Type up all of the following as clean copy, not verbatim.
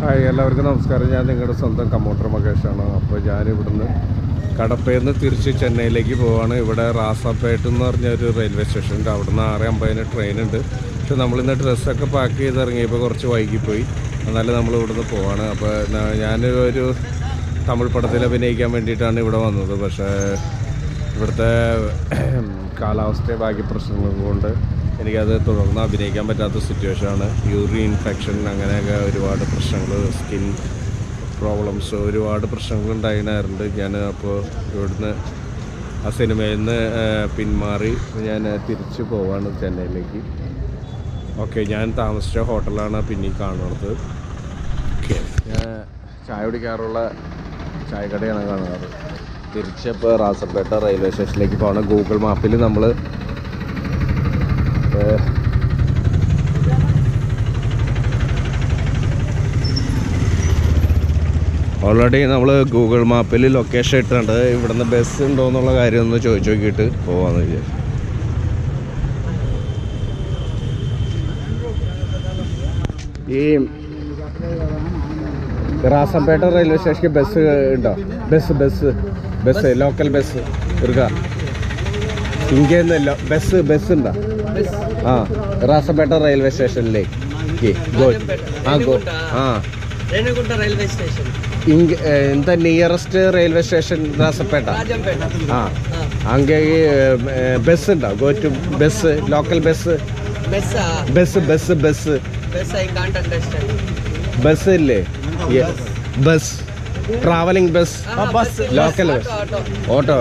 Hi, എല്ലാവർക്കും നമസ്കാരം. ഞാൻ നിങ്ങളുടെ സ്വന്തം കമ്മൂട്ടർ മകേഷാണ്. അപ്പോൾ ഞാനിവിടുന്ന് കടപ്പയിൽ നിന്ന് തിരിച്ച് ചെന്നൈയിലേക്ക് പോവാണ്. ഇവിടെ റാസപ്പേട്ട് എന്ന് പറഞ്ഞൊരു റെയിൽവേ സ്റ്റേഷനുണ്ട്. അവിടുന്ന് 6:50 ട്രെയിനുണ്ട്. പക്ഷെ നമ്മളിന്ന് ഡ്രസ്സൊക്കെ പാക്ക് ചെയ്ത് ഇറങ്ങിയപ്പോൾ കുറച്ച് വൈകിപ്പോയി. എന്നാലും നമ്മൾ ഇവിടുന്ന് പോവാണ്. അപ്പോൾ ഞാൻ ഒരു തമിഴ് പടത്തിൽ അഭിനയിക്കാൻ വേണ്ടിയിട്ടാണ് ഇവിടെ വന്നത്. പക്ഷേ ഇവിടുത്തെ കാലാവസ്ഥ ബാക്കി പ്രശ്നങ്ങൾ കൊണ്ട് എനിക്കത് തുടർന്ന് അഭിനയിക്കാൻ പറ്റാത്ത സിറ്റുവേഷനാണ്. യൂറിൻ ഇൻഫെക്ഷൻ അങ്ങനെയൊക്കെ ഒരുപാട് പ്രശ്നങ്ങൾ, സ്കിൻ പ്രോബ്ലംസ്, ഒരുപാട് പ്രശ്നങ്ങൾ ഉണ്ടായിരുന്നുണ്ട്. ഞാൻ അപ്പോൾ ഇവിടുന്ന് ആ സിനിമയിൽ നിന്ന് പിന്മാറി ഞാൻ തിരിച്ചു പോവാണ് ചെന്നൈയിലേക്ക്. ഓക്കെ, ഞാൻ താമസിച്ച ഹോട്ടലാണ് പിന്നെ കാണുന്നത്. ഓക്കെ, ഞാൻ ചായ കുടിക്കാറുള്ള ചായക്കടയാണ് കാണാറ്. തിരിച്ചപ്പോൾ റാസപ്പേട്ട റെയിൽവേ സ്റ്റേഷനിലേക്ക് പോകണം. ഗൂഗിൾ മാപ്പിൽ നമ്മൾ ഓൾറെഡി നമ്മൾ ഗൂഗിൾ മാപ്പിൽ ലൊക്കേഷൻ ഇട്ടിട്ടുണ്ട്. ഇവിടുന്ന് ബസ് ഉണ്ടോ എന്നുള്ള കാര്യം ഒന്ന് ചോദിച്ചു നോക്കിയിട്ട് പോവാന്ന് വിചാരിച്ചു. ഈ റാസപ്പേട്ട റെയിൽവേ സ്റ്റേഷനിൽ ബസ് ഉണ്ടോ? ബസ് ലോക്കൽ ബസ് എടുക്ക ഇങ്ങനെയല്ലോ. ബസ് ഉണ്ടോ? ആ, റാസപ്പേട്ട റെയിൽവേ സ്റ്റേഷനിലേക്ക് റെയിൽവേ സ്റ്റേഷൻ എന്താ നിയറസ്റ്റ് റെയിൽവേ സ്റ്റേഷൻ? റാസപ്പേട്ട. ആ, അങ്ങേ ബസ് ഉണ്ടോ? Go to bus, local bus bus ഇല്ലേ? Bus, travelling bus, local bus, auto.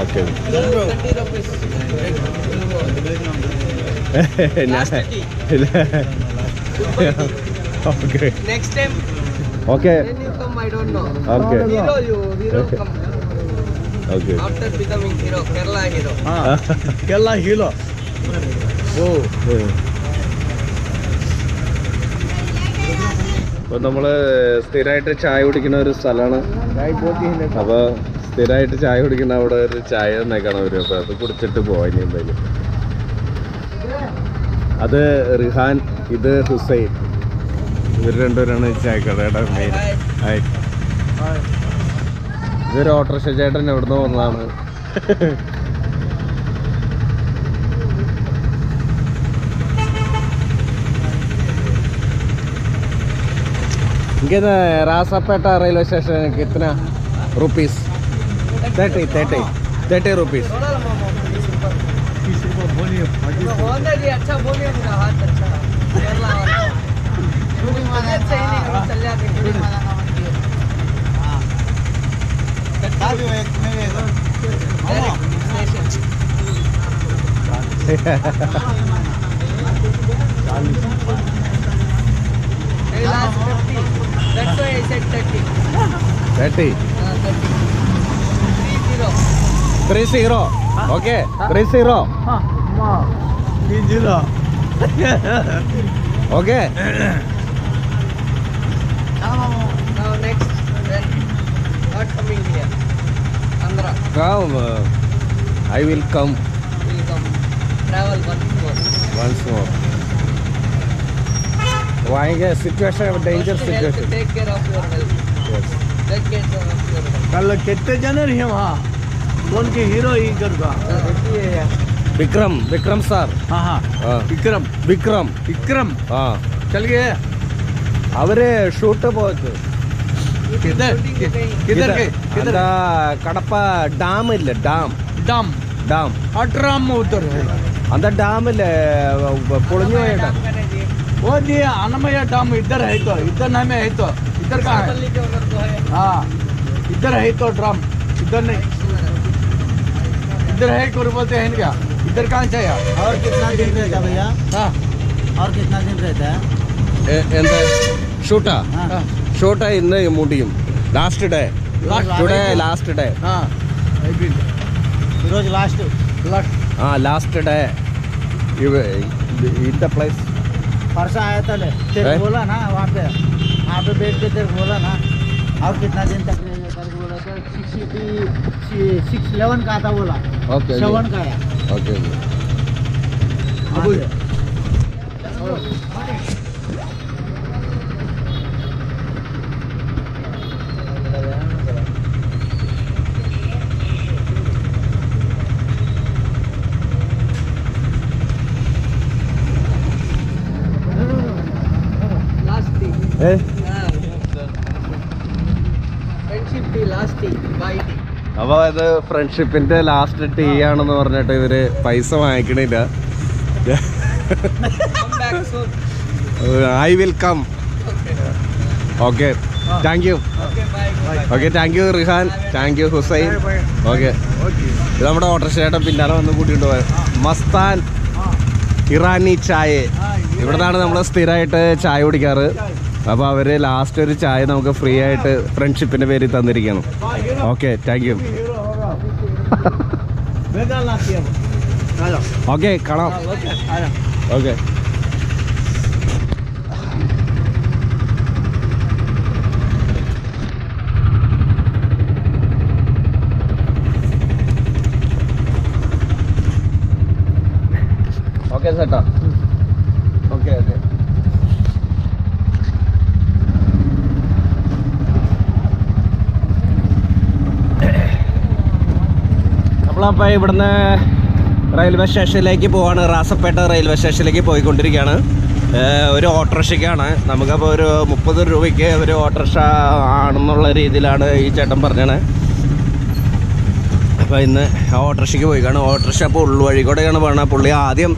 Okay, okay, next time okay, when you come I don't know. Okay, hero come okay, after becoming hero, Kerala hero. Kerala hero. Oh, അപ്പോൾ നമ്മൾ സ്ഥിരമായിട്ട് ചായ കുടിക്കുന്ന ഒരു സ്ഥലമാണ്. അപ്പോൾ സ്ഥിരമായിട്ട് ചായ കുടിക്കുന്ന അവിടെ ഒരു ചായ തന്നേക്കാണ് വരും. അപ്പോൾ അത് കുടിച്ചിട്ട് പോവാം ഇനി എന്തായാലും. അത് റിഹാൻ, ഇത് ഹുസൈൻ, ഇവർ രണ്ടുപേരാണ് ചായക്കടയുടെ മെയിൻ. ഹായ്, ഇതൊരു ഓട്ടോറിക്ഷ ചേട്ടൻ എവിടുന്ന് വന്നതാണ്. इनके रासापेटा रेलवे स्टेशन कितना रुपीस? 30 रुपीस. अच्छा बोलिए, हाथ अच्छा केरला चल जाते That's why I said 30. 30. 30. Okay. 30. Okay. Now next, then not coming here. Andhra. Come. I will come Will come. Travel once more. Why situation, danger situation. Take care of your health. Yes. Take care of your health. कल कितने जने रहे वहाँ? कौन के hero ही करगा? Vikram sir. हाँ हाँ. विक्रम. हाँ. चल गए. അവര് ഷൂട്ട് പോയത് किधर के? किधर? കടപ്പ ഡാം ഇല്ലേ? ഡാം. अटराम में उतर है. അന്ത ഡാമില്ലേ പൊളിഞ്ഞു പോയ? वो जी अनमया डैम इधर है तो इधर नहीं में है तो इधर कहाँ है? हाँ, इधर है तो ड्रम, इधर नहीं. इधर है कोई बोलते हैं क्या? इधर कहाँ से यार? और कितना दिन रहता है भैया? हाँ, और कितना दिन रहता है? എന്താ ഷൂട്ടാ? हाँ. ഷൂട്ടാ ഇന്ന് മുടിയും. Last day. Last day. हाँ, रोज लास्ट ആ, last day. In the place. Parsa आया था ले तेरे बोला ना वहाँ पे बैठ के तेरे बोला ना और कितना दिन तक रहेगा करके बोला तो 611 का था बोला. ओके, 7 का आया. Okay. Friendship tea, last tea, bye tea. അപ്പോൾ ഇത് ഫ്രണ്ട്ഷിപ്പിന്റെ ലാസ്റ്റ് ടീ ആണെന്ന് പറഞ്ഞിട്ട് ഇവര് പൈസ വാങ്ങിക്കണില്ല. Come back soon. I will come. Okay, thank you. Okay, bye. Okay, thank you Rihan, thank you Hussain. Okay, ഇത് നമ്മുടെ ഓട്ടോറിക്ഷയുടെ പിന്നാലെ വന്ന് കൂട്ടിയിട്ട് പോയത് മസ്താൻ ഇറാനി ചായ. ഇവിടെ നിന്നാണ് നമ്മൾ സ്ഥിരമായിട്ട് ചായ കുടിക്കാറ്. അപ്പോൾ അവർ ലാസ്റ്റ് ഒരു ചായ നമുക്ക് ഫ്രീ ആയിട്ട് ഫ്രണ്ട്ഷിപ്പിൻ്റെ പേരിൽ തന്നിരിക്കണം. Okay, thank you. ഓക്കെ, കാണാം. ഓക്കെ. ഓക്കെ ചേട്ടാ. Okay okay. നമ്മളപ്പോൾ ഇവിടുന്ന് റെയിൽവേ സ്റ്റേഷനിലേക്ക് പോവാണ്. റാസപ്പേട്ട റെയിൽവേ സ്റ്റേഷനിലേക്ക് പോയിക്കൊണ്ടിരിക്കുകയാണ്. ഒരു ഓട്ടോറിക്ഷയ്ക്കാണ്. നമുക്കപ്പോൾ ഒരു 30 രൂപയ്ക്ക് ഒരു ഓട്ടോറിക്ഷ ആണെന്നുള്ള രീതിയിലാണ് ഈ ചേട്ടൻ പറഞ്ഞത്. അപ്പോൾ ഇന്ന് ആ ഓട്ടോറിക്ഷയ്ക്ക് പോയിക്കാണ്. ഓട്ടോറിക്ഷ അപ്പോൾ ഉള്ളുവഴി കൂടെയാണ് പറഞ്ഞത്. പുള്ളി ആദ്യം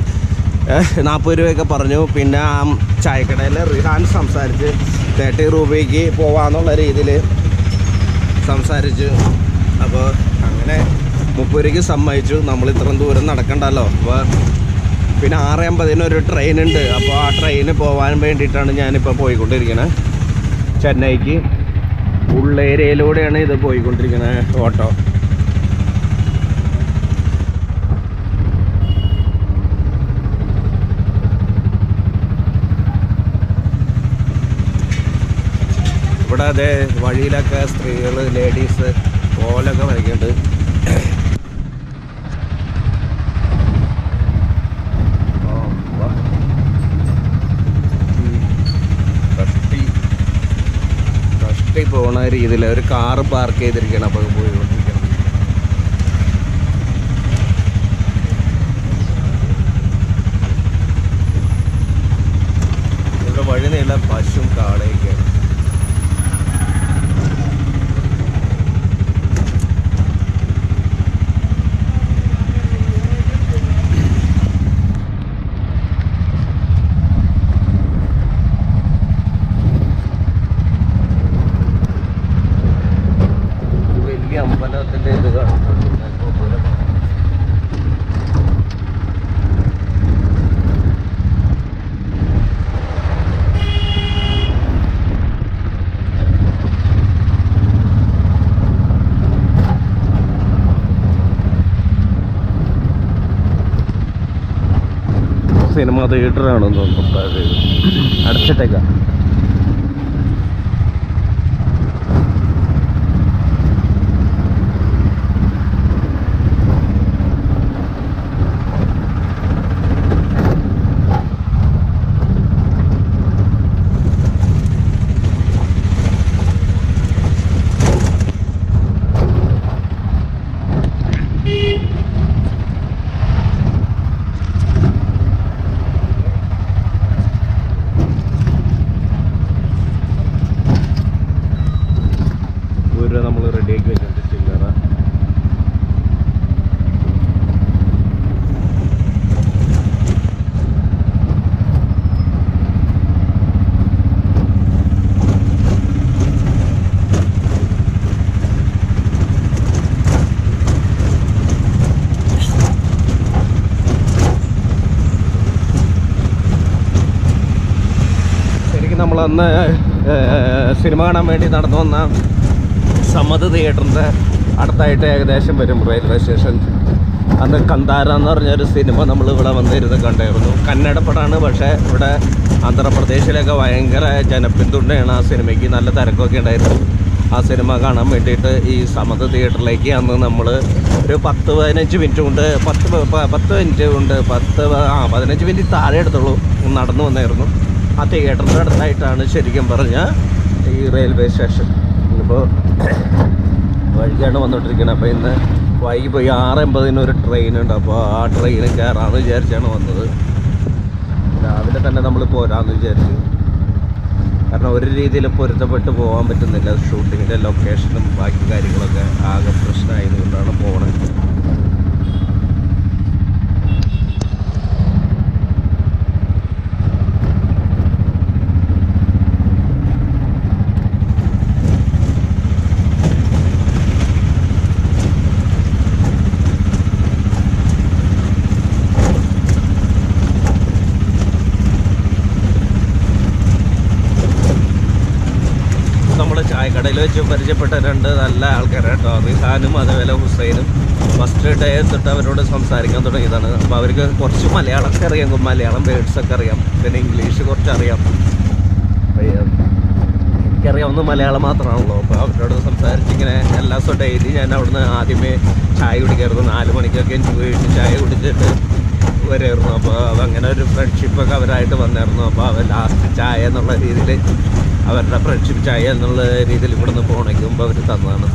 40 രൂപയൊക്കെ പറഞ്ഞു. പിന്നെ ആ ചായക്കടയിൽ റിഹാൻ സംസാരിച്ച് 30 രൂപയ്ക്ക് പോവാന്നുള്ള രീതിയിൽ സംസാരിച്ചു. അപ്പോൾ അങ്ങനെ 30 രൂപയ്ക്ക് സമ്മതിച്ചു. നമ്മൾ ഇത്രയും ദൂരം നടക്കണ്ടല്ലോ. അപ്പോൾ പിന്നെ 6:50 ഒരു ട്രെയിൻ ഉണ്ട്. അപ്പോൾ ആ ട്രെയിന് പോകാൻ വേണ്ടിയിട്ടാണ് ഞാനിപ്പോൾ പോയിക്കൊണ്ടിരിക്കുന്നത്. ചെന്നൈക്ക് ഉള്ളേരിയയിലൂടെയാണ് ഇത് പോയിക്കൊണ്ടിരിക്കുന്നത് ഓട്ടോ. ഇവിടെ അതേ വഴിയിലൊക്കെ സ്ത്രീകൾ, ലേഡീസ് കോലൊക്കെ വരയ്ക്കുന്നുണ്ട്. കഷ്ടി പോണ രീതിയിൽ ഒരു കാറ് പാർക്ക് ചെയ്തിരിക്കണം. അപ്പോൾ പോയിക്കൊണ്ടിരിക്കണം. ഇവിടെ വഴി നീള പശും കാളയൊക്കെയാണ്. അമ്പലത്തിൻ്റെ ഇത് കാണുന്നുണ്ട്. സിനിമ തിയേറ്ററാണെന്ന് തോന്നുന്നു. അടച്ചിട്ടേക്കാം. നമ്മൾ റെഡിയാക്കി വെച്ചിട്ടുണ്ട് ചില്ലറ. ശരിക്കും നമ്മളന്ന് സിനിമ കാണാൻ വേണ്ടി നടന്നു വന്ന സമത് തിയേറ്ററിൻ്റെ അടുത്തായിട്ട് ഏകദേശം വരും റെയിൽവേ സ്റ്റേഷൻ. അന്ന് കന്താര എന്ന് പറഞ്ഞൊരു സിനിമ നമ്മൾ ഇവിടെ വന്നിരുന്ന് കണ്ടായിരുന്നു. കന്നഡ പടമാണ്. പക്ഷേ ഇവിടെ ആന്ധ്രാപ്രദേശിലൊക്കെ ഭയങ്കര ജനപിന്തുണയാണ് ആ സിനിമയ്ക്ക്. നല്ല തിരക്കൊക്കെ ഉണ്ടായിരുന്നു. ആ സിനിമ കാണാൻ വേണ്ടിയിട്ട് ഈ സമത് തിയേറ്ററിലേക്ക് അന്ന് നമ്മൾ ഒരു 10-15 മിനിറ്റ് കൊണ്ട് 15 മിനിറ്റ് താഴെ എടുത്തുള്ളൂ നടന്നു വന്നായിരുന്നു. ആ തിയേറ്ററിൻ്റെ അടുത്തായിട്ടാണ് ശരിക്കും പറഞ്ഞാൽ ഈ റെയിൽവേ സ്റ്റേഷൻ. ഇപ്പോൾ വഴിക്കാണ് വന്നുകൊണ്ടിരിക്കുന്നത്. അപ്പോൾ ഇന്ന് വൈകി പോയി 6:50 ഒരു ട്രെയിനുണ്ട്. അപ്പോൾ ആ ട്രെയിന് കയറാമെന്ന് വിചാരിച്ചാണ് വന്നത്. രാവിലെ തന്നെ നമ്മൾ പോരാമെന്ന് വിചാരിച്ചു. കാരണം ഒരു രീതിയിൽ പൊരുത്തപ്പെട്ട് പോകാൻ പറ്റുന്നില്ല. ഷൂട്ടിങ്ങിൻ്റെ ലൊക്കേഷനും ബാക്കി കാര്യങ്ങളൊക്കെ ആകെ പ്രശ്നമായതുകൊണ്ടാണ് പോകണത്. ചായക്കടയിൽ വെച്ച് പരിചയപ്പെട്ട രണ്ട് നല്ല ആൾക്കാരാണ് കേട്ടോ. റിഹാനും അതേപോലെ ഹുസൈനും. ഫസ്റ്റ് ഡേ തൊട്ട് അവരോട് സംസാരിക്കാൻ തുടങ്ങിയതാണ്. അപ്പോൾ അവർക്ക് കുറച്ച് മലയാളമൊക്കെ അറിയാം, മലയാളം വേർഡ്സൊക്കെ അറിയാം, പിന്നെ ഇംഗ്ലീഷ് കുറച്ച് അറിയാം. എനിക്കറിയാവുന്ന മലയാളം മാത്രമാണല്ലോ. അപ്പോൾ അവരോട് സംസാരിച്ചിങ്ങനെ എല്ലാ ദിവസവും ഡെയിലി ഞാൻ അവിടുന്ന് ആദ്യമേ ചായ കുടിക്കായിരുന്നു. 4 മണിക്കൊക്കെ എനിക്ക് വീട്ടിൽ ചായ കുടിച്ചിട്ട് വരുമായിരുന്നു. അപ്പോൾ അങ്ങനെ ഒരു ഫ്രണ്ട്ഷിപ്പൊക്കെ അവരായിട്ട് വന്നായിരുന്നു. അപ്പോൾ അവർ ലാസ്റ്റ് ചായ എന്നുള്ള രീതിയിൽ അവരുടെ ഫ്രണ്ട്ഷിപ്പ് ചായ എന്നുള്ള രീതിയിൽ ഇവിടെ നിന്ന് പോകണമെങ്കിൽ മുമ്പ് അവർ തന്നതാണ്.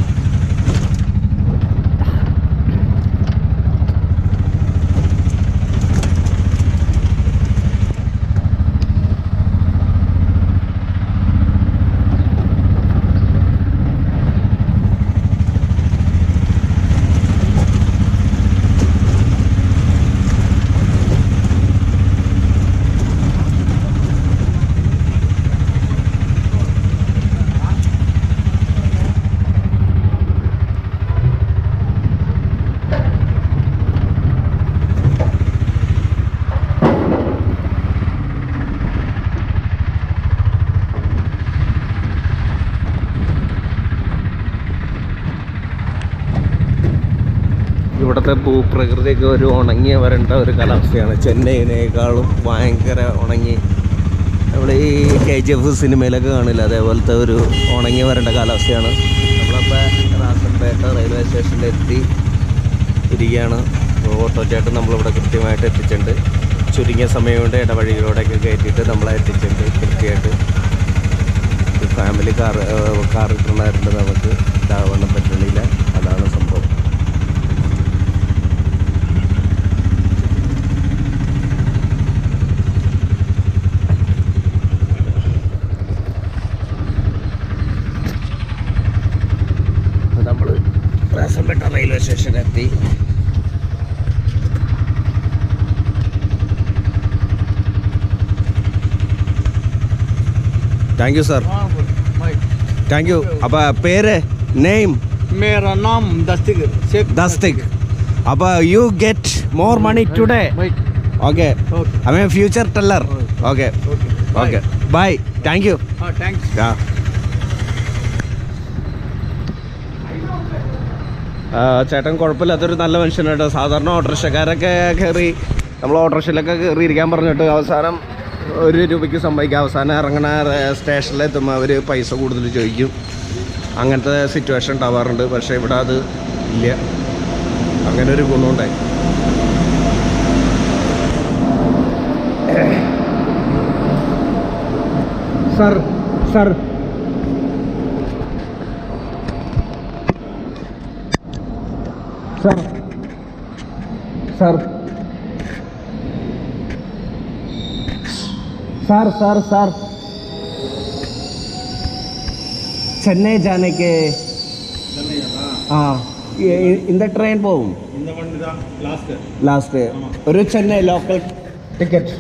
ഇവിടുത്തെ ഭൂപ്രകൃതിയൊക്കെ ഒരു ഉണങ്ങി വരേണ്ട ഒരു കാലാവസ്ഥയാണ്. ചെന്നൈയിനേക്കാളും ഭയങ്കര ഉണങ്ങി. നമ്മൾ ഈ KGF സിനിമയിലൊക്കെ കാണില്ല, അതേപോലത്തെ ഒരു ഉണങ്ങി വരേണ്ട കാലാവസ്ഥയാണ്. നമ്മളപ്പോൾ റാസൻപേട്ട റെയിൽവേ സ്റ്റേഷനിലെത്തി ഇരിക്കുകയാണ്. ഓട്ടോ ചേട്ടൻ നമ്മളിവിടെ കൃത്യമായിട്ട് എത്തിച്ചിട്ടുണ്ട്. ചുരുങ്ങിയ സമയം കൊണ്ട് ഇടവഴികളോടെയൊക്കെ കയറ്റിയിട്ട് നമ്മളെ എത്തിച്ചിട്ടുണ്ട് കൃത്യമായിട്ട്. ഫാമിലി കാർ ഇട്ടുണ്ടായിരുന്നു, നമുക്ക് ഇതാവണം പറ്റുന്നില്ല. അതാണ് സംഭവം. നമ്മൾ റാസൻപേട്ട റെയിൽവേ സ്റ്റേഷനിലെത്തി. Thank you sir, thank you. അപ്പോൾ പേര് നെയിം? मेरा नाम दस्तिक शेख ദസ്തിക്. അപ്പോൾ you get more money today. Okay, I'm future teller. Okay okay, bye, thank you. Thanks. ചേട്ടൻ കുഴപ്പമില്ലാത്തൊരു നല്ല മനുഷ്യനായിട്ട്. സാധാരണ ഓട്ടോറിക്ഷക്കാരൊക്കെ കയറി നമ്മൾ ഓട്ടോറിക്ഷയിലൊക്കെ കയറി ഇരിക്കാൻ പറഞ്ഞിട്ട് അവസാനം 1 രൂപയ്ക്ക് സമ്മതിക്കും. അവസാനം ഇറങ്ങണ സ്റ്റേഷനിലെത്തുമ്പോൾ അവർ പൈസ കൂടുതൽ ചോദിക്കും. അങ്ങനത്തെ സിറ്റുവേഷൻ ഉണ്ടാവാറുണ്ട്. പക്ഷേ ഇവിടെ അത് ഇല്ല. അങ്ങനെ ഒരു ഗുണമുണ്ടായി. Sir sir sir sir sir sir sir Chennai जाने के हाँ இந்த ട്രെയിൻ പോവും ലാസ്റ്റ് ഒരു ചെന്നൈ ലോക്കൽ ടിക്കറ്റ്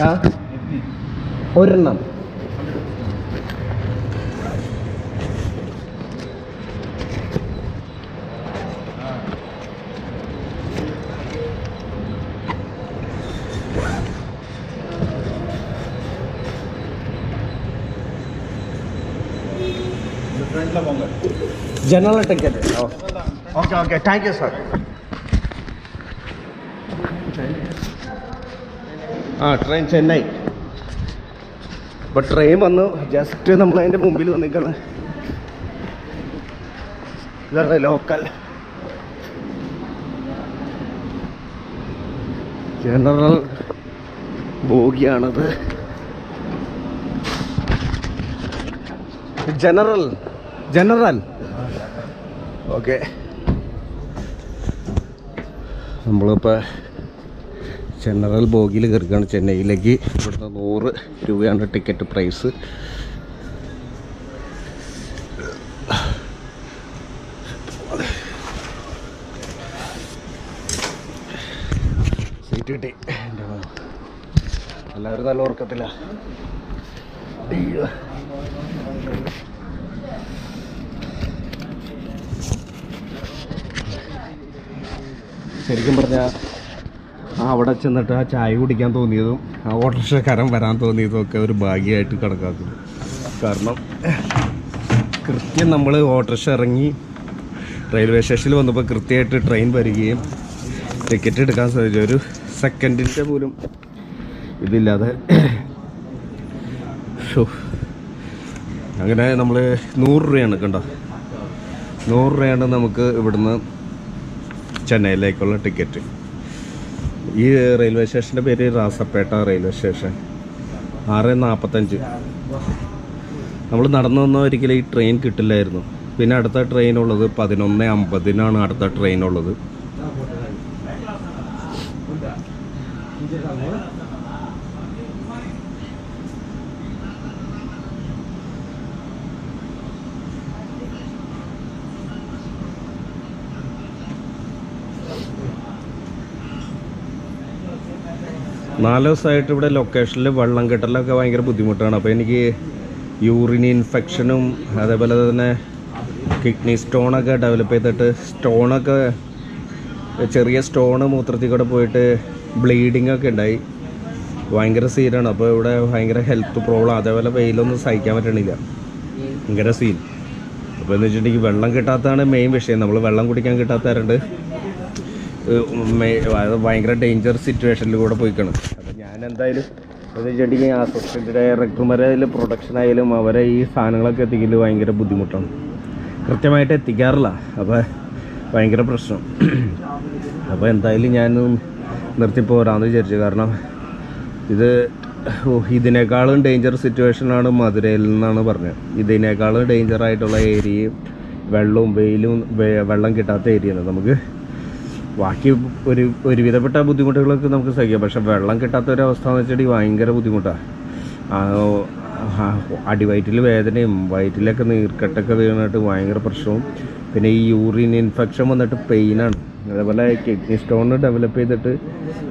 ആ ഒരെണ്ണം general ticket okay okay thank you sir हाँ ट्रेन चेन्नई അപ്പോൾ ട്രെയിൻ വന്നു ജസ്റ്റ് നമ്മളതിൻ്റെ മുമ്പിൽ വന്നിരിക്കണം ഇതാണ് ലോക്കൽ ജനറൽ ബോഗിയാണത് ജനറൽ ജനറൽ ഓക്കെ നമ്മളിപ്പോൾ ജനറൽ ബോഗിയിൽ കയറുകയാണ് ചെന്നൈയിലേക്ക്. ഇവിടുന്ന് 100 രൂപയാണ് ടിക്കറ്റ് പ്രൈസ്. സീറ്റ് കിട്ടി. എല്ലാവരും നല്ല ഉറക്കത്തില്ല. ശരിക്കും പറഞ്ഞാൽ അവിടെ ചെന്നിട്ട് ആ ചായ കുടിക്കാൻ തോന്നിയതും ആ ഓട്ടോറിക്ഷക്കാരൻ വരാൻ തോന്നിയതും ഒക്കെ ഒരു ഭാഗ്യമായിട്ട് കണക്കാക്കുന്നു. കാരണം കൃത്യം നമ്മൾ ഓട്ടോറിക്ഷ ഇറങ്ങി റെയിൽവേ സ്റ്റേഷനിൽ വന്നപ്പോൾ കൃത്യമായിട്ട് ട്രെയിൻ വരികയും ടിക്കറ്റ് എടുക്കാൻ സാധിച്ചു. ഒരു സെക്കൻഡിൻ്റെ പോലും ഇതില്ലാതെ. അങ്ങനെ നമ്മൾ 100 രൂപയാണ് കണ്ടോ, 100 രൂപയാണ് നമുക്ക് ഇവിടുന്ന് ചെന്നൈയിലേക്കുള്ള ടിക്കറ്റ്. ഈ റെയിൽവേ സ്റ്റേഷൻ്റെ പേര് റാസപ്പേട്ട റെയിൽവേ സ്റ്റേഷൻ. 6:45 നമ്മൾ നടന്നു വന്നാൽ ഒരിക്കലും ഈ ട്രെയിൻ കിട്ടില്ലായിരുന്നു. പിന്നെ അടുത്ത ട്രെയിൻ ഉള്ളത് 11:50 അടുത്ത ട്രെയിൻ ഉള്ളത്. നാല് ദിവസമായിട്ട് ഇവിടെ ലൊക്കേഷനിൽ വെള്ളം കിട്ടലൊക്കെ ഭയങ്കര ബുദ്ധിമുട്ടാണ്. അപ്പോൾ എനിക്ക് യൂറിൻ ഇൻഫെക്ഷനും അതേപോലെ തന്നെ കിഡ്നി സ്റ്റോണൊക്കെ ഡെവലപ്പ് ചെയ്തിട്ട് സ്റ്റോണൊക്കെ ചെറിയ സ്റ്റോണ് മൂത്രത്തിൽ കൂടെ പോയിട്ട് ബ്ലീഡിങ് ഒക്കെ ഉണ്ടായി. ഭയങ്കര സീനാണ്. അപ്പോൾ ഇവിടെ ഭയങ്കര ഹെൽത്ത് പ്രോബ്ലം. അതേപോലെ വെയിലൊന്നും സഹിക്കാൻ പറ്റണില്ല, ഭയങ്കര സീൻ. അപ്പോൾ എന്ന് വെച്ചിട്ടുണ്ടെങ്കിൽ വെള്ളം കിട്ടാത്തതാണ് മെയിൻ വിഷയം. നമ്മൾ വെള്ളം കുടിക്കാൻ കിട്ടാത്തവരുണ്ട്, ഭയങ്കര ഡേഞ്ചർ സിറ്റുവേഷനിൽ കൂടെ പോയിക്കണം. അപ്പം ഞാൻ എന്തായാലും എന്ന് വെച്ചിട്ടുണ്ടെങ്കിൽ അസിസ്റ്റൻ്റ് ഡയറക്ടർമാരെ പ്രൊഡക്ഷൻ ആയാലും അവരെ ഈ സാധനങ്ങളൊക്കെ എത്തിക്കൽ ഭയങ്കര ബുദ്ധിമുട്ടാണ്, കൃത്യമായിട്ട് എത്തിക്കാറില്ല. അപ്പോൾ ഭയങ്കര പ്രശ്നം. അപ്പോൾ എന്തായാലും ഞാൻ നിർത്തിപ്പോരാന്ന് വിചാരിച്ചു. കാരണം ഇതിനേക്കാളും ഡേഞ്ചർ സിറ്റുവേഷനാണ് മധുരയിൽ നിന്നാണ് പറഞ്ഞത്. ഇതിനേക്കാളും ഡേഞ്ചറായിട്ടുള്ള ഏരിയയും വെള്ളവും വെയിലും വെള്ളം കിട്ടാത്ത ഏരിയയാണ്. നമുക്ക് ബാക്കി ഒരുവിധപ്പെട്ട ബുദ്ധിമുട്ടുകളൊക്കെ നമുക്ക് സഹിക്കാം, പക്ഷെ വെള്ളം കിട്ടാത്തൊരവസ്ഥ എന്ന് വെച്ചിട്ടുണ്ടെങ്കിൽ ഭയങ്കര ബുദ്ധിമുട്ടാണ്. അടിവയറ്റിൽ വേദനയും വയറ്റിലൊക്കെ നീർക്കെട്ടൊക്കെ വീണിട്ട് ഭയങ്കര പ്രശ്നവും. പിന്നെ ഈ യൂറിൻ ഇൻഫെക്ഷൻ വന്നിട്ട് പെയിനാണ്. അതേപോലെ കിഡ്നി സ്റ്റോൺ ഡെവലപ്പ് ചെയ്തിട്ട്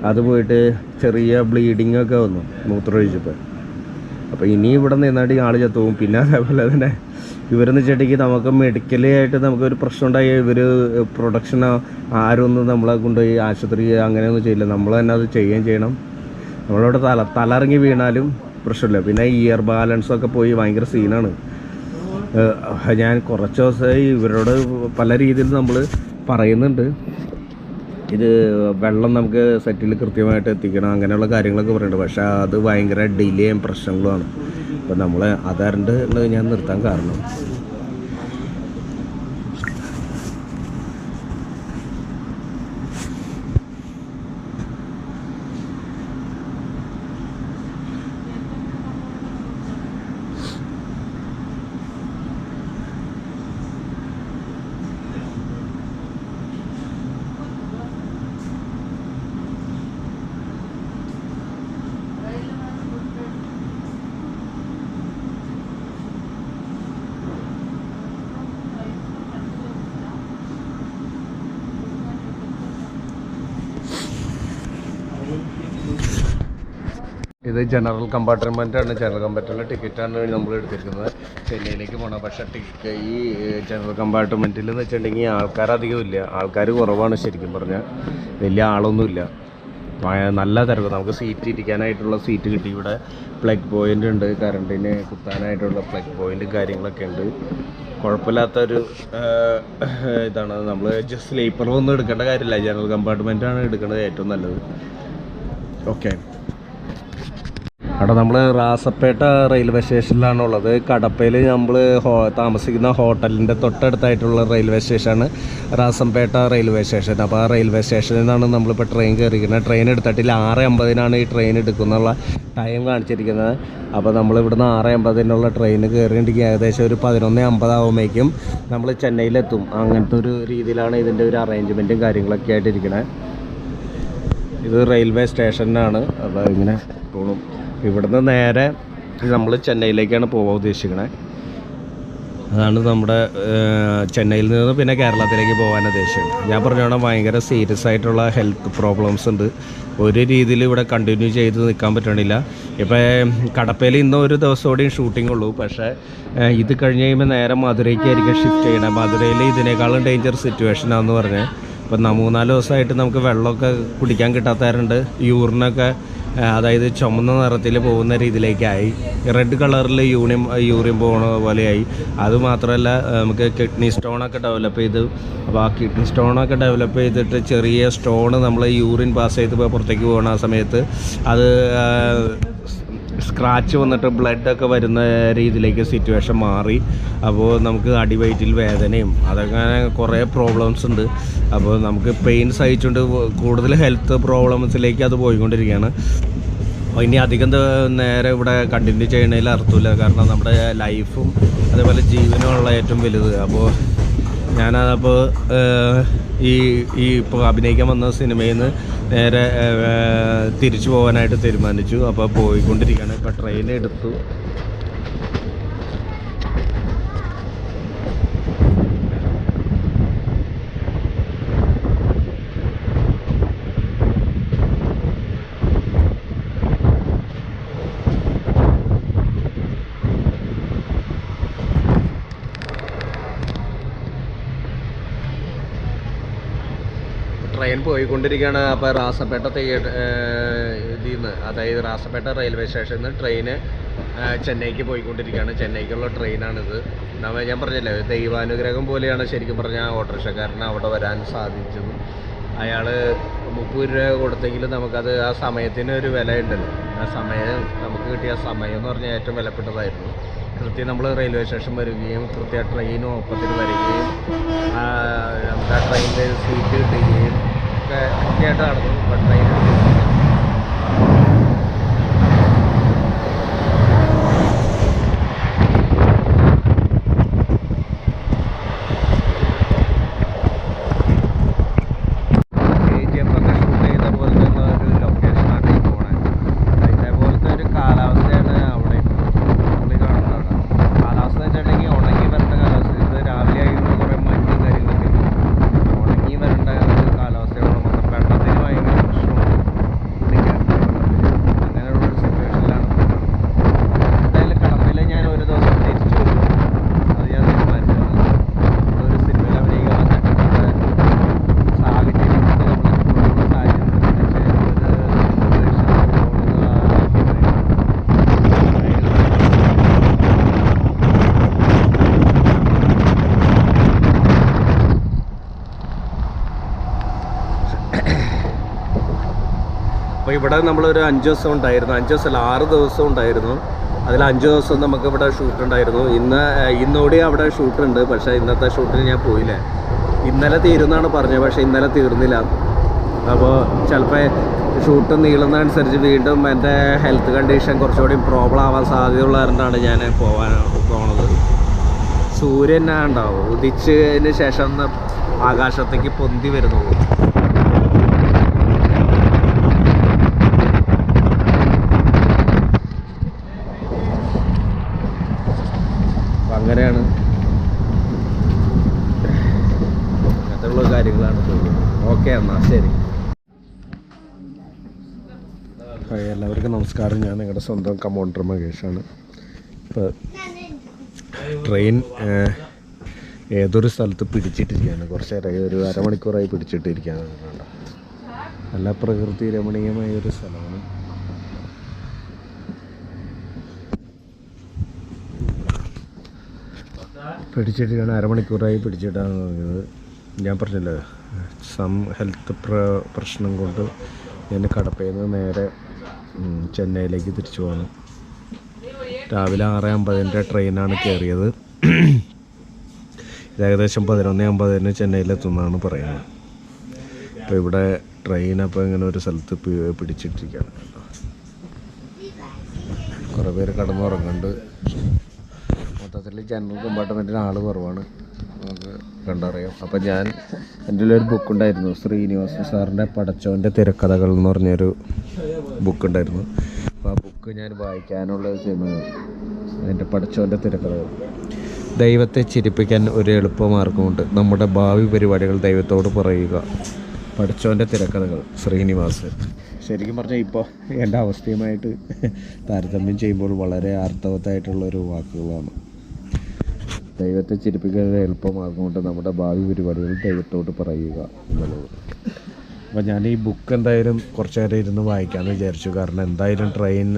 അത് പോയിട്ട് ചെറിയ ബ്ലീഡിങ് ഒക്കെ വന്നു മൂത്രമൊഴിച്ചപ്പോൾ. അപ്പോൾ ഇനി ഇവിടെ നിന്നാണ്ട് ആൾ ചത്തുപോകും. പിന്നെ അതേപോലെ തന്നെ ഇവരെന്ന് വെച്ചിട്ടുണ്ടെങ്കിൽ നമുക്ക് മെഡിക്കലി ആയിട്ട് നമുക്കൊരു പ്രശ്നം ഉണ്ടായി ഇവർ പ്രൊഡക്ഷൻ ആരൊന്നും നമ്മളെ കൊണ്ടുപോയി ആശുപത്രി അങ്ങനെയൊന്നും ചെയ്യില്ല, നമ്മൾ തന്നെ അത് ചെയ്യുകയും ചെയ്യണം. നമ്മളിവിടെ തലയിറങ്ങി വീണാലും പ്രശ്നമില്ല. പിന്നെ ഇയർ ബാലൻസൊക്കെ പോയി ഭയങ്കര സീനാണ്. ഞാൻ കുറച്ച് ദിവസമായി ഇവരോട് പല രീതിയിൽ നമ്മൾ പറയുന്നുണ്ട്, ഇത് വെള്ളം നമുക്ക് സെറ്റിൽ കൃത്യമായിട്ട് എത്തിക്കണം അങ്ങനെയുള്ള കാര്യങ്ങളൊക്കെ പറയുന്നുണ്ട്. പക്ഷേ അത് ഭയങ്കര ഡിലേയും പ്രശ്നങ്ങളുമാണ്. അപ്പം നമ്മൾ അതറിണ്ട് ഞാൻ നിർത്താൻ കാരണം ഇത് ജനറൽ കമ്പാർട്ട്മെൻറ്റാണ്. ജനറൽ കമ്പാർട്ട്മെൻറ്റിലെ ടിക്കറ്റാണ് നമ്മൾ എടുത്തിരിക്കുന്നത് ചെന്നൈയിലേക്ക് പോകണം. പക്ഷേ ഈ ജനറൽ കമ്പാർട്ട്മെൻറ്റിൽ എന്ന് വെച്ചിട്ടുണ്ടെങ്കിൽ ആൾക്കാരധികം ഇല്ല, ആൾക്കാർ കുറവാണ്. ശരിക്കും പറഞ്ഞാൽ വലിയ ആളൊന്നുമില്ല, നല്ല തിരക്ക്. നമുക്ക് സീറ്റ് ഇരിക്കാനായിട്ടുള്ള സീറ്റ് കിട്ടി. ഇവിടെ പ്ലഗ് പോയിൻ്റ് ഉണ്ട്, കറണ്ടിന് കുത്താനായിട്ടുള്ള പ്ലഗ് പോയിൻറ്റും കാര്യങ്ങളൊക്കെ ഉണ്ട്. കുഴപ്പമില്ലാത്തൊരു ഇതാണ്. നമ്മൾ ജസ്റ്റ് സ്ലീപ്പറൊന്നും എടുക്കേണ്ട കാര്യമില്ല, ജനറൽ കമ്പാർട്ട്മെൻറ്റാണ് എടുക്കേണ്ടത് ഏറ്റവും നല്ലത്. ഓക്കെ, അവിടെ നമ്മൾ റാസപ്പേട്ട റെയിൽവേ സ്റ്റേഷനിലാണുള്ളത്. കടപ്പയിൽ നമ്മൾ താമസിക്കുന്ന ഹോട്ടലിൻ്റെ തൊട്ടടുത്തായിട്ടുള്ള റെയിൽവേ സ്റ്റേഷനാണ് റാസംപേട്ട റെയിൽവേ സ്റ്റേഷൻ. അപ്പോൾ ആ റെയിൽവേ സ്റ്റേഷനിൽ നിന്നാണ് നമ്മളിപ്പോൾ ട്രെയിൻ കയറിയിരിക്കുന്നത്. ട്രെയിൻ എടുത്തിട്ടില്ല, 6:50 ഈ ട്രെയിൻ എടുക്കുന്നുള്ള ടൈം കാണിച്ചിരിക്കുന്നത്. അപ്പോൾ നമ്മളിവിടുന്ന് 6:50 ട്രെയിൻ കയറിയിട്ടുണ്ടെങ്കിൽ ഏകദേശം ഒരു 11:50 ആകുമ്പോഴേക്കും നമ്മൾ ചെന്നൈയിലെത്തും. അങ്ങനത്തെ ഒരു രീതിയിലാണ് ഇതിൻ്റെ ഒരു അറേഞ്ച്മെൻറ്റും കാര്യങ്ങളൊക്കെ ആയിട്ടിരിക്കുന്നത്. ഇത് റെയിൽവേ സ്റ്റേഷനാണ്. അപ്പോൾ ഇങ്ങനെ പോകണം. ഇവിടുന്ന് നേരെ നമ്മൾ ചെന്നൈയിലേക്കാണ് പോകാൻ ഉദ്ദേശിക്കണേ. അതാണ് നമ്മുടെ ചെന്നൈയിൽ നിന്ന് പിന്നെ കേരളത്തിലേക്ക് പോകാൻ ഉദ്ദേശിക്കുന്നത്. ഞാൻ പറഞ്ഞോണം ഭയങ്കര സീരിയസ് ആയിട്ടുള്ള ഹെൽത്ത് പ്രോബ്ലംസ് ഉണ്ട്. ഒരു രീതിയിൽ ഇവിടെ കണ്ടിന്യൂ ചെയ്ത് നിൽക്കാൻ പറ്റണില്ല. ഇപ്പം കടപ്പയിൽ ഇന്ന് ഒരു ദിവസം കൂടിയും ഷൂട്ടിംഗ് ഉള്ളൂ. പക്ഷേ ഇത് കഴിഞ്ഞ് കഴിയുമ്പോൾ നേരെ മധുരയ്ക്കായിരിക്കും ഷിഫ്റ്റ് ചെയ്യണത്. മധുരയിൽ ഇതിനേക്കാളും ഡേഞ്ചർ സിറ്റുവേഷനാണെന്ന് പറഞ്ഞത്. ഇപ്പം 3-4 ദിവസമായിട്ട് നമുക്ക് വെള്ളമൊക്കെ കുടിക്കാൻ കിട്ടാത്തവരുണ്ട്. യൂറിനൊക്കെ അതായത് ചുമന്ന നിറത്തിൽ പോകുന്ന രീതിയിലേക്കായി. റെഡ് കളറിൽ യൂറിൻ പോകുന്ന പോലെയായി. അതുമാത്രമല്ല നമുക്ക് കിഡ്നി സ്റ്റോണൊക്കെ ഡെവലപ്പ് ചെയ്ത്, അപ്പോൾ ആ കിഡ്നി സ്റ്റോണൊക്കെ ഡെവലപ്പ് ചെയ്തിട്ട് ചെറിയ സ്റ്റോണ് നമ്മൾ യൂറിൻ പാസ് ചെയ്ത് പുറത്തേക്ക് പോകുന്ന ആ സമയത്ത് അത് സ്ക്രാച്ച് വന്നിട്ട് ബ്ലഡൊക്കെ വരുന്ന രീതിയിലേക്ക് സിറ്റുവേഷൻ മാറി. അപ്പോൾ നമുക്ക് അടിവയറ്റിൽ വേദനയും അതൊക്കെ കുറേ പ്രോബ്ലംസ് ഉണ്ട്. അപ്പോൾ നമുക്ക് പെയിൻ സഹിച്ചുകൊണ്ട് കൂടുതൽ ഹെൽത്ത് പ്രോബ്ലംസിലേക്ക് അത് പോയിക്കൊണ്ടിരിക്കുകയാണ്. ഇനി അധികം നേരെ ഇവിടെ കണ്ടിന്യൂ ചെയ്യണതിൽ അർത്ഥമില്ല. കാരണം നമ്മുടെ ലൈഫും അതേപോലെ ജീവനുമുള്ള ഏറ്റവും വലുത്. അപ്പോൾ ഞാനപ്പോൾ ഈ ഇപ്പോൾ അഭിനയിക്കാൻ വന്ന സിനിമയിൽ നിന്ന് നേരെ തിരിച്ചു പോകാനായിട്ട് തീരുമാനിച്ചു. അപ്പോൾ പോയിക്കൊണ്ടിരിക്കുകയാണ്. ഇപ്പോൾ ട്രെയിൻ എടുത്തു. ട്രെയിൻ പോയിക്കൊണ്ടിരിക്കുകയാണ്. അപ്പോൾ റാസപേട്ട ഇതിൽ നിന്ന്, അതായത് റാസപേട്ട റെയിൽവേ സ്റ്റേഷനിൽ നിന്ന് ട്രെയിന് ചെന്നൈക്ക് പോയിക്കൊണ്ടിരിക്കുകയാണ്. ചെന്നൈക്കുള്ള ട്രെയിനാണിത്. ഞാൻ പറഞ്ഞില്ലേ, ദൈവാനുഗ്രഹം പോലെയാണ് ശരിക്കും പറഞ്ഞാൽ ഓട്ടോറിക്ഷക്കാരന് അവിടെ വരാൻ സാധിച്ചത്. അയാൾ 30 രൂപ കൊടുത്തെങ്കിലും നമുക്കത് ആ സമയത്തിന് ഒരു വില ഉണ്ടല്ലോ. ആ സമയം നമുക്ക് കിട്ടിയ സമയം എന്ന് പറഞ്ഞാൽ ഏറ്റവും വിലപ്പെട്ടതായിരുന്നു. കൃത്യം നമ്മൾ റെയിൽവേ സ്റ്റേഷൻ വരികയും കൃത്യം ട്രെയിനും ഒപ്പത്തിന് വരികയും നമുക്ക് ആ ട്രെയിനിൽ സീറ്റ് കിട്ടുകയും ഒക്കെ ആയിട്ട് നടന്നു. ഇപ്പം ട്രെയിൻ അപ്പോൾ ഇവിടെ നമ്മളൊരു 5 ദിവസം ഉണ്ടായിരുന്നു. 5 ദിവസമല്ല 6 ദിവസം ഉണ്ടായിരുന്നു. അതിൽ 5 ദിവസം നമുക്കിവിടെ ഷൂട്ട് ഉണ്ടായിരുന്നു. ഇന്നോടെ അവിടെ ഷൂട്ടുണ്ട്. പക്ഷേ ഇന്നത്തെ ഷൂട്ടിന് ഞാൻ പോയില്ല. ഇന്നലെ തീരുമെന്നാണ് പറഞ്ഞത്. പക്ഷേ ഇന്നലെ തീർന്നില്ല. അപ്പോൾ ചിലപ്പോൾ ഷൂട്ട് നീളുന്നതനുസരിച്ച് വീണ്ടും എൻ്റെ ഹെൽത്ത് കണ്ടീഷൻ കുറച്ചുകൂടി പ്രോബ്ലം ആവാൻ സാധ്യതയുള്ള കാരണമാണ് ഞാൻ പോണത്. സൂര്യൻ ഉണ്ടാവും ഉദിച്ചതിന് ശേഷം ആകാശത്തേക്ക് പൊന്തി വരുന്നുള്ളൂ. അങ്ങനെയാണ്, അങ്ങനത്തെയുള്ള കാര്യങ്ങളാണ് തോന്നുന്നത്. ഓക്കെ എന്നാൽ ശരി. എല്ലാവർക്കും നമസ്കാരം. ഞാൻ നിങ്ങളുടെ സ്വന്തം കമോണ്ടർ മഹേഷാണ്. ഇപ്പോൾ ട്രെയിൻ ഏതൊരു സ്ഥലത്ത് പിടിച്ചിട്ടിരിക്കുകയാണ്. കുറച്ച് നേരമായി, ഒരു അരമണിക്കൂറായി പിടിച്ചിട്ടിരിക്കുകയാണ്. നല്ല പ്രകൃതി രമണീയമായ ഒരു സ്ഥലമാണ്. പിടിച്ചിട്ടാണ് അരമണിക്കൂറായി പിടിച്ചിട്ടാണ് പറഞ്ഞത്. ഞാൻ പറഞ്ഞല്ലോ, ഹെൽത്ത് പ്രശ്നം കൊണ്ട് ഞാൻ കടപ്പയിൽ നിന്ന് നേരെ ചെന്നൈയിലേക്ക് തിരിച്ചു പോകണം. രാവിലെ 6:50 ട്രെയിനാണ് കയറിയത്. ഇത് ഏകദേശം 11:50 ചെന്നൈയിലെത്തുന്നതാണ് പറയുന്നത്. അപ്പോൾ ഇവിടെ ട്രെയിൻ അപ്പോൾ ഇങ്ങനെ ഒരു സ്ഥലത്ത് പിടിച്ചിട്ടിരിക്കുകയാണ്. കുറേ പേര് കടന്നുറങ്ങുന്നുണ്ട്. മൊത്തത്തിൽ ജനറൽ കമ്പാർട്ട്മെൻറ്റിന് ആൾ കുറവാണ്. നമുക്ക് കണ്ടറിയാം. അപ്പോൾ ഞാൻ എൻ്റെ ഒരു ബുക്ക് ഉണ്ടായിരുന്നു, ശ്രീനിവാസൻ സാറിൻ്റെ പടച്ചോൻ്റെ തിരക്കഥകൾ എന്ന് പറഞ്ഞൊരു ബുക്ക് ഉണ്ടായിരുന്നു. അപ്പോൾ ആ ബുക്ക് ഞാൻ വായിക്കാനുള്ള എൻ്റെ പടച്ചോൻ്റെ തിരക്കഥകൾ. ദൈവത്തെ ചിരിപ്പിക്കാൻ ഒരു എളുപ്പമാർഗമുണ്ട്, നമ്മുടെ ഭാവി പരിപാടികൾ ദൈവത്തോട് പറയുക. പടച്ചോൻ്റെ തിരക്കഥകൾ, ശ്രീനിവാസൻ. ശരിക്കും പറഞ്ഞാൽ ഇപ്പോൾ എൻ്റെ അവസ്ഥയുമായിട്ട് താരതമ്യം ചെയ്യുമ്പോൾ വളരെ അർത്ഥവത്തായിട്ടുള്ളൊരു വാക്കുകളാണ്. ദൈവത്തെ ചിരിപ്പിക്കാൻ എളുപ്പമാർഗമുണ്ട്, നമ്മുടെ ഭാവി പരിപാടികൾ ദൈവത്തോട് പറയുക എന്നുള്ളത്. അപ്പോൾ ഞാൻ ഈ ബുക്ക് എന്തായാലും കുറച്ച് നേരം ഇരുന്ന് വായിക്കാമെന്ന് വിചാരിച്ചു. കാരണം എന്തായാലും ട്രെയിൻ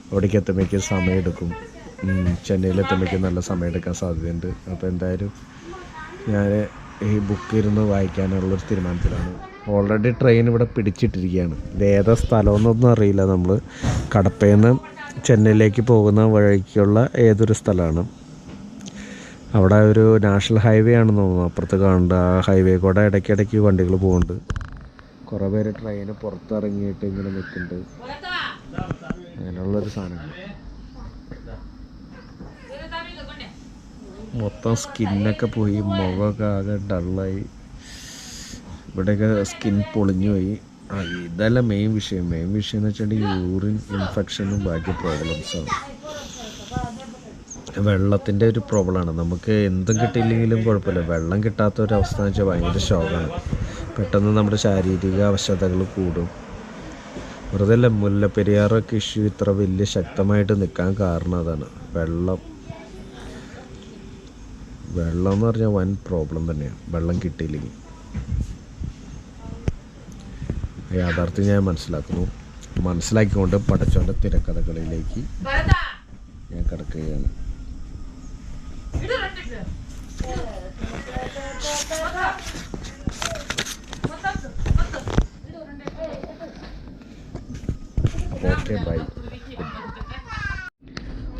അവിടേക്ക് എത്തുമ്പോഴേക്കും സമയമെടുക്കും, ചെന്നൈയിലെത്തുമ്പോഴേക്കും നല്ല സമയമെടുക്കാൻ സാധ്യതയുണ്ട്. അപ്പോൾ എന്തായാലും ഞാൻ ഈ ബുക്ക് ഇരുന്ന് വായിക്കാനുള്ളൊരു തീരുമാനത്തിലാണ്. ഓൾറെഡി ട്രെയിൻ ഇവിടെ പിടിച്ചിട്ടിരിക്കുകയാണ്. ഇത് ഏതാ സ്ഥലമെന്നൊന്നും അറിയില്ല. നമ്മൾ കടപ്പയിൽ നിന്ന് ചെന്നൈയിലേക്ക് പോകുന്ന വഴിക്കുള്ള ഏതൊരു സ്ഥലമാണ്. അവിടെ ഒരു നാഷണൽ ഹൈവേ ആണെന്ന് തോന്നുന്നു അപ്പുറത്ത് കാണുന്നുണ്ട്. ആ ഹൈവേ കൂടെ ഇടയ്ക്കിടയ്ക്ക് വണ്ടികൾ പോകുന്നുണ്ട്. കുറേ പേര് ട്രെയിന് പുറത്തിറങ്ങിയിട്ട് ഇങ്ങനെ നിൽക്കുന്നുണ്ട്. അങ്ങനെയുള്ളൊരു സാധനങ്ങൾ. മൊത്തം സ്കിന്നൊക്കെ പോയി, മുഖമൊക്കെ ആകെ ഡള്ളായി. ഇവിടെയൊക്കെ സ്കിൻ പൊളിഞ്ഞു പോയി. ഇതല്ല മെയിൻ വിഷയം. മെയിൻ വിഷയം എന്ന് വെച്ചിട്ടുണ്ടെങ്കിൽ യൂറിൻ ഇൻഫെക്ഷനും ബാക്കി പ്രോബ്ലംസാണ്. വെള്ളത്തിൻ്റെ ഒരു പ്രോബ്ലമാണ്. നമുക്ക് എന്തും കിട്ടിയില്ലെങ്കിലും കുഴപ്പമില്ല, വെള്ളം കിട്ടാത്ത ഒരു അവസ്ഥ എന്ന് വെച്ചാൽ ഭയങ്കര ഷോക്കാണ്. പെട്ടെന്ന് നമ്മുടെ ശാരീരിക അവശതകൾ കൂടും. വെറുതെ അല്ല, മുല്ലപ്പെരിയാറൊക്കെ ഇഷ്യൂ ഇത്ര വലിയ ശക്തമായിട്ട് നിൽക്കാൻ കാരണം അതാണ്. വെള്ളം എന്ന് പറഞ്ഞാൽ വൻ പ്രോബ്ലം തന്നെയാണ്, വെള്ളം കിട്ടിയില്ലെങ്കിൽ. യാഥാർത്ഥ്യം ഞാൻ മനസ്സിലാക്കിക്കൊണ്ട് പടച്ചോൻ്റെ തിരക്കഥകളിലേക്ക് ഞാൻ കിടക്കുകയാണ്. Okay, by.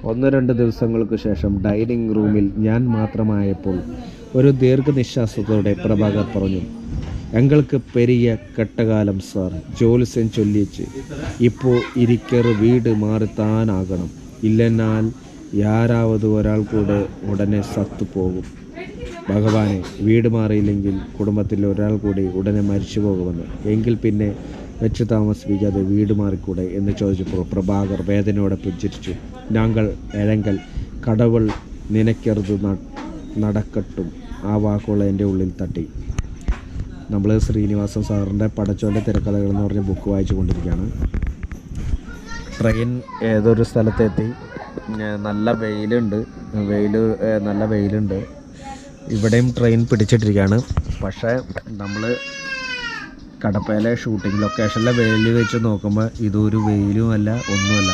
1-2 ദിവസങ്ങൾക്ക് ശേഷം ഡൈനിങ് റൂമിൽ ഞാൻ മാത്രമായപ്പോൾ ഒരു ദീർഘനിശ്വാസത്തോടെ പ്രഭാകർ പറഞ്ഞു, ഞങ്ങൾക്ക് പെരിയ കെട്ടകാലം സാർ, ജോലിസൻ ചൊല്ലിച്ച് ഇപ്പോൾ ഇരിക്കറ് വീട് മാറിത്താനാകണം, ഇല്ലെന്നാൽ യാരാവത് ഒരാൾ കൂടെ ഉടനെ സത്തു പോകും. ഭഗവാനെ, വീട് മാറിയില്ലെങ്കിൽ കുടുംബത്തിൽ ഒരാൾ കൂടി ഉടനെ മരിച്ചു പോകുമെന്ന്. എങ്കിൽ പിന്നെ വെച്ച് താമസിപ്പിക്കാതെ വീട് മാറിക്കൂടെ എന്ന് ചോദിച്ചപ്പോൾ പ്രഭാകർ വേദനയോടെ പുഞ്ചിരിച്ചു. ഞങ്ങൾ എഴങ്കൽ കടവൾ നിനക്കരുത് നടക്കട്ടും. ആ വാക്കുകൾ എൻ്റെ ഉള്ളിൽ തട്ടി. നമ്മൾ ശ്രീനിവാസൻ സാറിൻ്റെ പടച്ചോൻ്റെ തിരക്കഥകൾ എന്ന് പറഞ്ഞ ബുക്ക് വായിച്ചു കൊണ്ടിരിക്കുകയാണ്. ട്രെയിൻ ഏതൊരു സ്ഥലത്തെത്തി. നല്ല വെയിലുണ്ട്. ഇവിടെയും ട്രെയിൻ പിടിച്ചിട്ടിരിക്കുകയാണ്. പക്ഷേ നമ്മൾ കടപ്പയിലെ ഷൂട്ടിംഗ് ലൊക്കേഷനിലെ വെയിൽ വെച്ച് നോക്കുമ്പോൾ ഇതൊരു വെയിലുമല്ല, ഒന്നുമല്ല.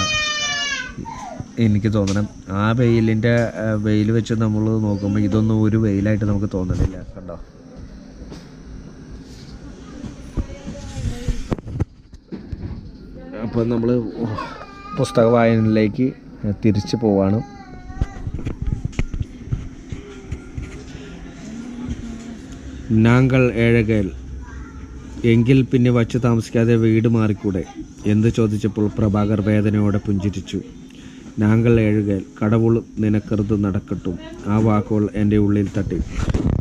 എനിക്ക് തോന്നണം ആ വെയിൽ വെച്ച് നമ്മൾ നോക്കുമ്പോൾ ഇതൊന്നും ഒരു വെയിലായിട്ട് നമുക്ക് തോന്നണില്ല. കണ്ടോ? അപ്പോൾ നമ്മൾ പുസ്തക വായനയിലേക്ക് തിരിച്ചു പോവാണ്. നാങ്കൾ ഏഴകൽ, എങ്കിൽ പിന്നെ വച്ച് താമസിക്കാതെ വീട് മാറിക്കൂടെ എന്ന് ചോദിച്ചപ്പോൾ പ്രഭാകർ വേദനയോടെ പുഞ്ചിരിച്ചു. നാങ്കൾ ഏഴുകൽ കടവുൾ നിനക്കറുത് നടക്കട്ടും. ആ വാക്കുകൾ എൻ്റെ ഉള്ളിൽ തട്ടി.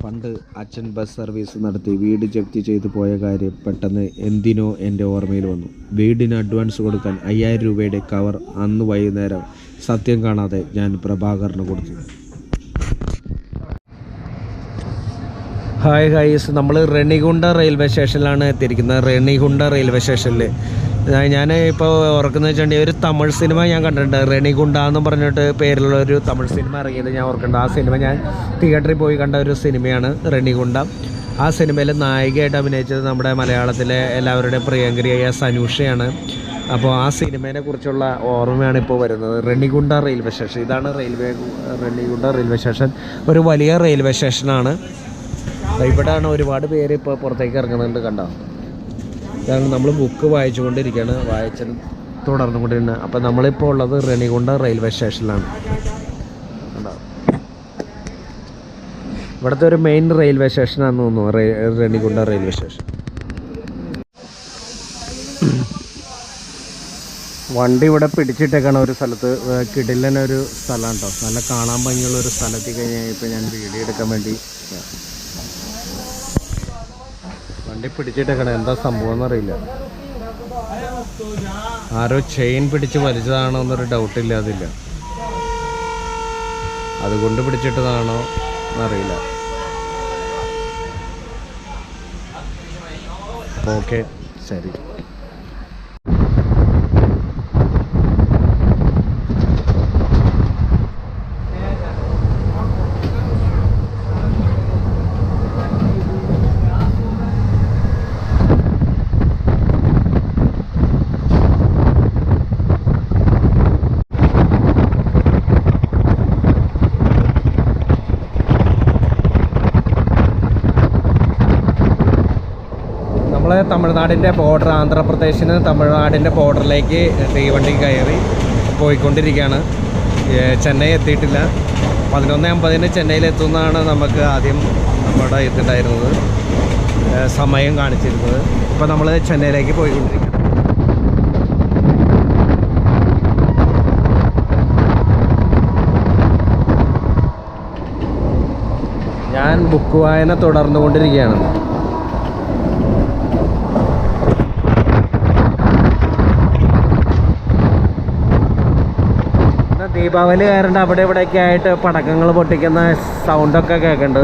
പണ്ട് അച്ഛൻ ബസ് സർവീസ് നടത്തി വീട് ജപ്തി ചെയ്തു പോയ കാര്യം പെട്ടെന്ന് എന്തിനോ എൻ്റെ ഓർമ്മയിൽ വന്നു. വീടിന് അഡ്വാൻസ് കൊടുക്കാൻ 5000 രൂപയുടെ കവർ അന്ന് വൈകുന്നേരം സത്യം കാണാതെ ഞാൻ പ്രഭാകറിന് കൊടുത്തു. ഹായ് ഗൈസ്, നമ്മൾ റെണിഗുണ്ട റെയിൽവേ സ്റ്റേഷനിലാണ് എത്തിയിരിക്കുന്നത്. റെണിഗുണ്ട റെയിൽവേ സ്റ്റേഷനിൽ ഞാൻ ഇപ്പോൾ ഓർക്കുന്നത് വെച്ചിട്ടുണ്ടെങ്കിൽ ഒരു തമിഴ് സിനിമ ഞാൻ കണ്ടിട്ടുണ്ട്. റെണിഗുണ്ട എന്ന് പറഞ്ഞിട്ട് പേരിലുള്ള ഒരു തമിഴ് സിനിമ ഇറങ്ങിയത് ഞാൻ ഓർക്കുന്നുണ്ട്. ആ സിനിമ ഞാൻ തിയേറ്ററിൽ പോയി കണ്ട ഒരു സിനിമയാണ് റെണിഗുണ്ട. ആ സിനിമയിൽ നായികയായിട്ട് അഭിനയിച്ചത് നമ്മുടെ മലയാളത്തിലെ എല്ലാവരുടെയും പ്രിയങ്കരിയായ സനൂഷയാണ്. അപ്പോൾ ആ സിനിമയെ കുറിച്ചുള്ള ഓർമ്മയാണ് ഇപ്പോൾ വരുന്നത്. റെണിഗുണ്ട റെയിൽവേ സ്റ്റേഷൻ, ഇതാണ് റെണിഗുണ്ട റെയിൽവേ സ്റ്റേഷൻ. ഒരു വലിയ റെയിൽവേ സ്റ്റേഷനാണ്. ഇവിടെയാണ് ഒരുപാട് പേര് ഇപ്പോൾ പുറത്തേക്ക് ഇറങ്ങുന്നുണ്ട്. കണ്ടോ? ഇതാണ് നമ്മൾ ബുക്ക് വായിച്ചുകൊണ്ടിരിക്കുകയാണ്, തുടർന്നുകൊണ്ടിരിക്കുന്നത്. അപ്പോൾ നമ്മളിപ്പോൾ ഉള്ളത് റെണിഗുണ്ട റെയിൽവേ സ്റ്റേഷനിലാണ്. കണ്ടോ? ഇവിടുത്തെ ഒരു മെയിൻ റെയിൽവേ സ്റ്റേഷനാണെന്ന് തോന്നുന്നു റെണിഗുണ്ട റെയിൽവേ സ്റ്റേഷൻ. വണ്ടി ഇവിടെ പിടിച്ചിട്ടേക്കാണ് ഒരു സ്ഥലത്ത്. കിടിലൻ ഒരു സ്ഥലമാണ് കേട്ടോ. നല്ല കാണാൻ ഭംഗിയുള്ള ഒരു സ്ഥലത്തിൽ കഴിഞ്ഞാൽ ഇപ്പോൾ ഞാൻ വീഡിയോ എടുക്കാൻ വേണ്ടി വണ്ടി പിടിച്ചിട്ടേക്കാണ്. എന്താ സംഭവം എന്നറിയില്ല. ആരോ ചെയിൻ പിടിച്ച് വലിച്ചതാണോ എന്നൊരു ഡൗട്ടില്ല. അതില്ല, അതുകൊണ്ട് പിടിച്ചിട്ടതാണോ എന്നറിയില്ല. ഓക്കെ, ശരി. നമ്മൾ തമിഴ്നാടിൻ്റെ ബോർഡർ, ആന്ധ്രാപ്രദേശിന് തമിഴ്നാടിൻ്റെ ബോർഡറിലേക്ക് തീവണ്ടി കയറി പോയിക്കൊണ്ടിരിക്കുകയാണ്. ചെന്നൈ എത്തിയിട്ടില്ല. 11:50 ചെന്നൈയിലെത്തുന്നതാണ് നമുക്ക് ആദ്യം നമ്മുടെ ഇതുണ്ടായിരുന്നത്, സമയം കാണിച്ചിരുന്നത്. ഇപ്പോൾ നമ്മൾ ചെന്നൈയിലേക്ക് പോയിക്കൊണ്ടിരിക്കുകയാണ്. ഞാൻ ബുക്ക് വായന തുടർന്നുകൊണ്ടിരിക്കുകയാണ്. ദീപാവലി കാരണം അവിടെ ഇവിടെയൊക്കെ ആയിട്ട് പടക്കങ്ങൾ പൊട്ടിക്കുന്ന സൗണ്ടൊക്കെ കേൾക്കുന്നുണ്ട്.